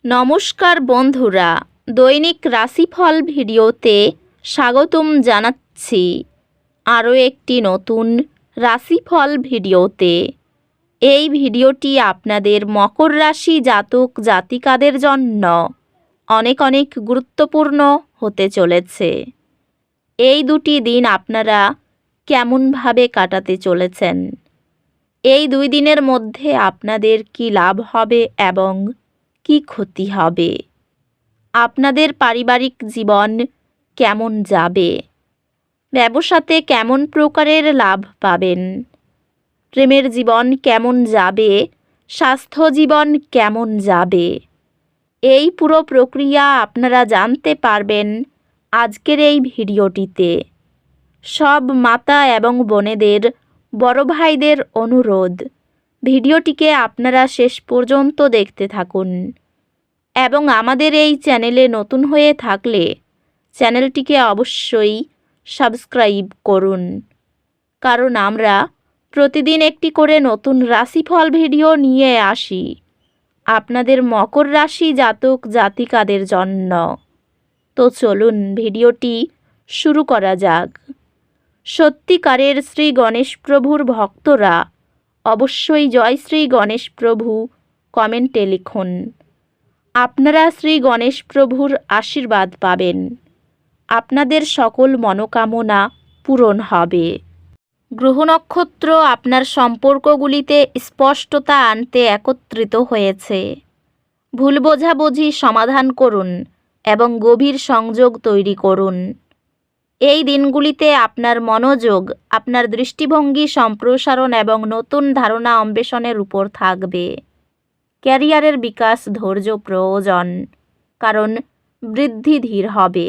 নমস্কার বন্ধুরা, দৈনিক রাশিফল ভিডিওতে স্বাগতম জানাচ্ছি আরও একটি নতুন রাশিফল ভিডিওতে। এই ভিডিওটি আপনাদের মকর রাশি জাতক জাতিকাদের জন্য অনেক অনেক গুরুত্বপূর্ণ হতে চলেছে। এই দুটি দিন আপনারা কেমনভাবে কাটাতে চলেছেন, এই 2 দিনের মধ্যে আপনাদের কি লাভ হবে এবং কি ক্ষতি হবে, আপনাদের পারিবারিক জীবন কেমন যাবে, ব্যবসাতে কেমন প্রকারের লাভ পাবেন, প্রেমের জীবন কেমন যাবে, স্বাস্থ্য জীবন কেমন যাবে, এই পুরো প্রক্রিয়া আপনারা জানতে পারবেন আজকের এই ভিডিওটিতে। সব মাতা এবং বোনেদের, বড় ভাইদের অনুরোধ, ভিডিওটিকে আপনারা শেষ পর্যন্ত দেখতে থাকুন এবং আমাদের এই চ্যানেলে নতুন হয়ে থাকলে চ্যানেলটিকে অবশ্যই সাবস্ক্রাইব করুন, কারণ আমরা প্রতিদিন একটি করে নতুন রাশিফল ভিডিও নিয়ে আসি আপনাদের মকর রাশি জাতক জাতিকাদের জন্য। তো চলুন ভিডিওটি শুরু করা যাক। সত্যিকারের শ্রী গণেশ প্রভুর ভক্তরা অবশ্যই জয় শ্রী গণেশ প্রভু কমেন্টে লিখুন। আপনারা শ্রী গণেশ প্রভুর আশীর্বাদ পাবেন, আপনাদের সকল মনোকামনা পূরণ হবে। গ্রহ নক্ষত্র আপনার সম্পর্কগুলিতে স্পষ্টতা আনতে একত্রিত হয়েছে। ভুল বোঝাবুঝি সমাধান করুন এবং গভীর সংযোগ তৈরি করুন। এই দিনগুলিতে আপনার মনোযোগ, আপনার দৃষ্টিভঙ্গি সম্প্রসারণ এবং নতুন ধারণা অন্বেষণের উপর থাকবে। ক্যারিয়ারের বিকাশ ধৈর্য প্রয়োজন, কারণ বৃদ্ধি ধীর হবে।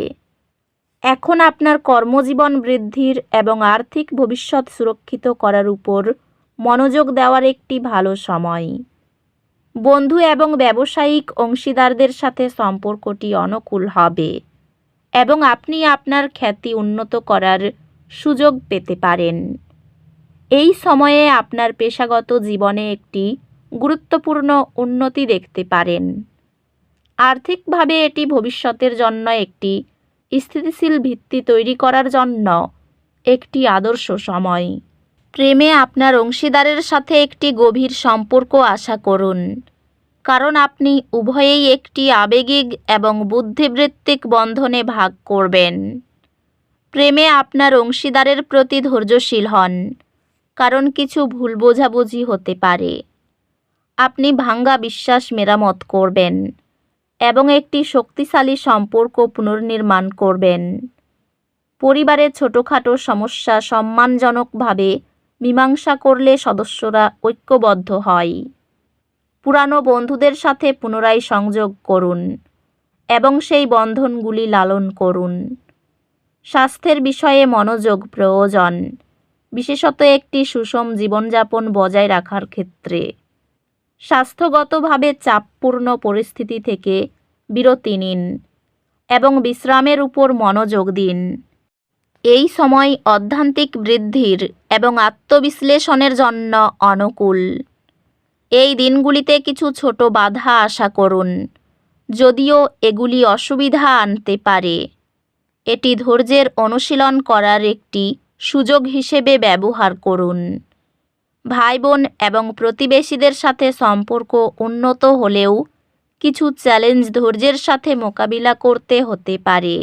এখন আপনার কর্মজীবন বৃদ্ধির এবং আর্থিক ভবিষ্যৎ সুরক্ষিত করার উপর মনোযোগ দেওয়ার একটি ভালো সময়। বন্ধু এবং ব্যবসায়িক অংশীদারদের সাথে সম্পর্কটি অনুকূল হবে এবং আপনি আপনার খ্যাতি উন্নত করার সুযোগ পেতে পারেন। এই সময়ে আপনার পেশাগত জীবনে একটি গুরুত্বপূর্ণ উন্নতি দেখতে পারেন। আর্থিকভাবে এটি ভবিষ্যতের জন্য একটি স্থিতিশীল ভিত্তি তৈরি করার জন্য একটি আদর্শ সময়। প্রেমে আপনার অংশীদারের সাথে একটি গভীর সম্পর্ক আশা করুন, কারণ আপনি উভয়েই একটি আবেগিক এবং বুদ্ধিবৃত্তিক বন্ধনে ভাগ করবেন। প্রেমে আপনার অংশীদারের প্রতি ধৈর্যশীল হন, কারণ কিছু ভুল বোঝাবুঝি হতে পারে। আপনি ভাঙ্গা বিশ্বাস মেরামত করবেন এবং একটি শক্তিশালী সম্পর্ক পুনর্নির্মাণ করবেন। পরিবারে ছোটোখাটো সমস্যা সম্মানজনকভাবে মীমাংসা করলে সদস্যরা ঐক্যবদ্ধ হয়। পুরানো বন্ধুদের সাথে পুনরায় সংযোগ করুন এবং সেই বন্ধনগুলি লালন করুন। স্বাস্থ্যের বিষয়ে মনোযোগ প্রয়োজন, বিশেষত একটি সুষম জীবনযাপন বজায় রাখার ক্ষেত্রে। স্বাস্থ্যগতভাবে চাপপূর্ণ পরিস্থিতি থেকে বিরতি নিন এবং বিশ্রামের উপর মনোযোগ দিন। এই সময় অধ্যাত্মিক বৃদ্ধির এবং আত্মবিশ্লেষণের জন্য অনুকূল। এই দিনগুলিতে কিছু ছোট বাধা আশা করুন, যদিও এগুলি অসুবিধা আনতে পারে। এটি ধৈর্যের অনুশীলন করার একটি সুযোগ হিসেবে ব্যবহার করুন। ভাই বোন এবং প্রতিবেশীদের সাথে সম্পর্ক উন্নত হলেও কিছু চ্যালেঞ্জ ধৈর্যের সাথে মোকাবিলা করতে হতে পারে।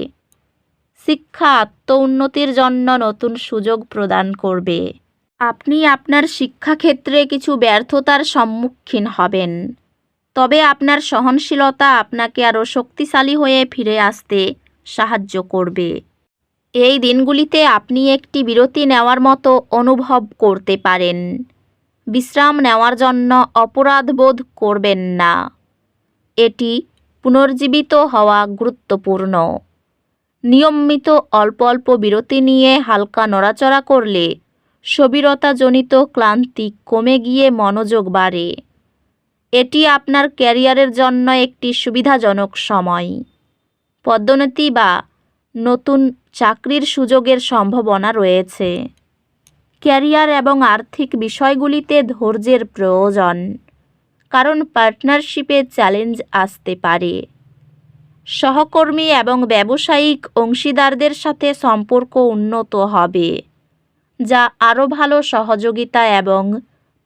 শিক্ষা আত্মউন্নতির জন্য নতুন সুযোগ প্রদান করবে। আপনি আপনার শিক্ষাক্ষেত্রে কিছু ব্যর্থতার সম্মুখীন হবেন, তবে আপনার সহনশীলতা আপনাকে আরও শক্তিশালী হয়ে ফিরে আসতে সাহায্য করবে। এই দিনগুলিতে আপনি একটি বিরতি নেওয়ার মতো অনুভব করতে পারেন। বিশ্রাম নেওয়ার জন্য অপরাধ বোধ করবেন না, এটি পুনর্জীবিত হওয়া গুরুত্বপূর্ণ। নিয়মিত অল্প অল্প বিরতি নিয়ে হালকা নড়াচড়া করলে স্থবিরতাজনিত ক্লান্তি কমে গিয়ে মনোযোগ বাড়ে। এটি আপনার ক্যারিয়ারের জন্য একটি সুবিধাজনক সময়। পদোন্নতি বা নতুন চাকরির সুযোগের সম্ভাবনা রয়েছে। ক্যারিয়ার এবং আর্থিক বিষয়গুলিতে ধৈর্যের প্রয়োজন, কারণ পার্টনারশিপে চ্যালেঞ্জ আসতে পারে। সহকর্মী এবং ব্যবসায়িক অংশীদারদের সাথে সম্পর্ক উন্নত হবে, যা আরও ভালো সহযোগিতা এবং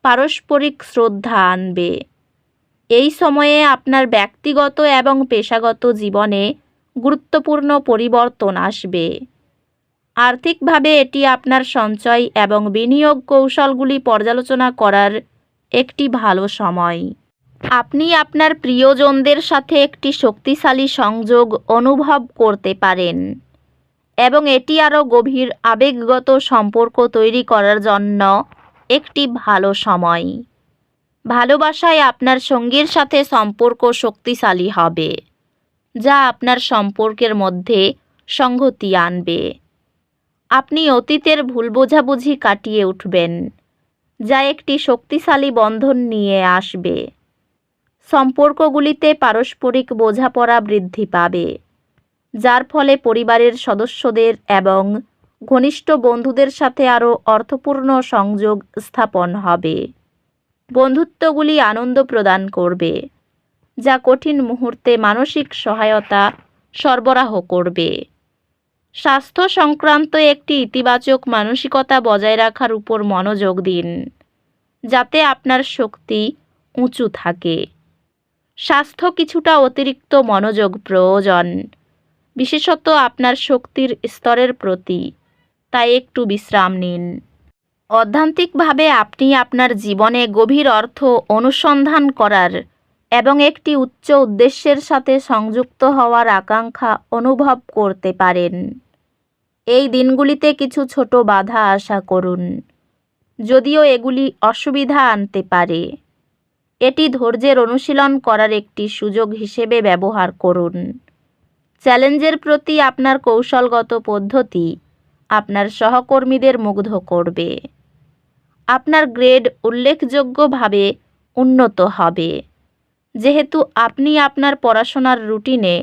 পারস্পরিক শ্রদ্ধা আনবে। এই সময়ে আপনার ব্যক্তিগত এবং পেশাগত জীবনে গুরুত্বপূর্ণ পরিবর্তন আসবে। আর্থিকভাবে এটি আপনার সঞ্চয় এবং বিনিয়োগ কৌশলগুলি পর্যালোচনা করার একটি ভালো সময়। আপনি আপনার প্রিয়জনদের সাথে একটি শক্তিশালী সংযোগ অনুভব করতে পারেন এবং এটি আরও গভীর আবেগগত সম্পর্ক তৈরি করার জন্য একটি ভালো সময়। ভালোবাসায় আপনার সঙ্গীর সাথে সম্পর্ক শক্তিশালী হবে, যা আপনার সম্পর্কের মধ্যে সংহতি আনবে। আপনি অতীতের ভুল বোঝাবুঝি কাটিয়ে উঠবেন, যা একটি শক্তিশালী বন্ধন নিয়ে আসবে। সম্পর্কগুলিতে পারস্পরিক বোঝাপড়া বৃদ্ধি পাবে, যার ফলে পরিবারের সদস্যদের এবং ঘনিষ্ঠ বন্ধুদের সাথে আরও অর্থপূর্ণ সংযোগ স্থাপন হবে। বন্ধুত্বগুলি আনন্দ প্রদান করবে, যা কঠিন মুহূর্তে মানসিক সহায়তা সরবরাহ করবে। স্বাস্থ্য সংক্রান্ত একটি ইতিবাচক মানসিকতা বজায় রাখার উপর মনোযোগ দিন, যাতে আপনার শক্তি উঁচু থাকে। স্বাস্থ্য কিছুটা অতিরিক্ত মনোযোগ প্রয়োজন, বিশেষত আপনার শক্তির স্তরের প্রতি, তাই একটু বিশ্রাম নিন। অধ্যাত্মিকভাবে আপনি আপনার জীবনে গভীর অর্থ অনুসন্ধান করার এবং একটি উচ্চ উদ্দেশ্যের সাথে সংযুক্ত হওয়ার আকাঙ্ক্ষা অনুভব করতে পারেন। এই দিনগুলিতে কিছু ছোট বাধা আশা করুন, যদিও এগুলি অসুবিধা আনতে পারে। এটি ধৈর্যের অনুশীলন করার একটি সুযোগ হিসেবে ব্যবহার করুন। চ্যালেঞ্জের প্রতি আপনার কৌশলগত পদ্ধতি আপনার সহকর্মীদের মুগ্ধ করবে। আপনার গ্রেড উল্লেখযোগ্যভাবে উন্নত হবে, যেহেতু আপনি আপনার পড়াশোনার রুটিনে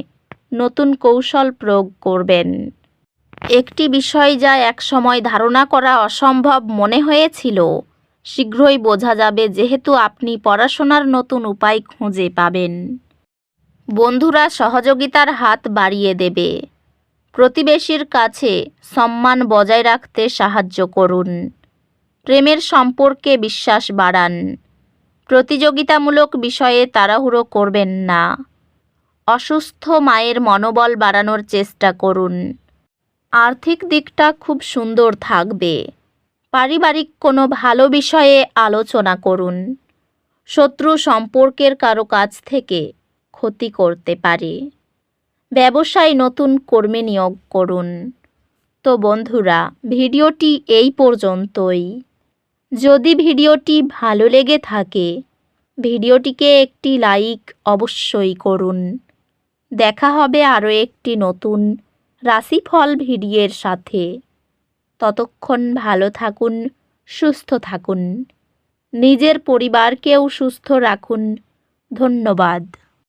নতুন কৌশল প্রয়োগ করবেন। একটি বিষয় যা একসময় ধারণা করা অসম্ভব মনে হয়েছিল, শীঘ্রই বোঝা যাবে যেহেতু আপনি পড়াশোনার নতুন উপায় খুঁজে পাবেন। বন্ধুরা সহযোগিতার হাত বাড়িয়ে দেবে। প্রতিবেশীর কাছে সম্মান বজায় রাখতে সাহায্য করুন। প্রেমের সম্পর্কে বিশ্বাস বাড়ান। প্রতিযোগিতামূলক বিষয়ে তাড়াহুড়ো করবেন না। অসুস্থ মায়ের মনোবল বাড়ানোর চেষ্টা করুন। আর্থিক দিকটা খুব সুন্দর থাকবে। পারিবারিক কোনো ভালো বিষয়ে আলোচনা করুন। শত্রু সম্পর্কের কারো কাছ থেকে ক্ষতি করতে পারে। ব্যবসায় নতুন কর্মী নিয়োগ করুন। তো বন্ধুরা, ভিডিওটি এই পর্যন্তই। যদি ভিডিওটি ভালো লেগে থাকে, ভিডিওটিকে একটি লাইক অবশ্যই করুন। দেখা হবে আরও একটি নতুন রাশিফল ভিডিওর সাথে। ততক্ষণ ভালো থাকুন, সুস্থ থাকুন। নিজের পরিবারকেও সুস্থ রাখুন। ধন্যবাদ।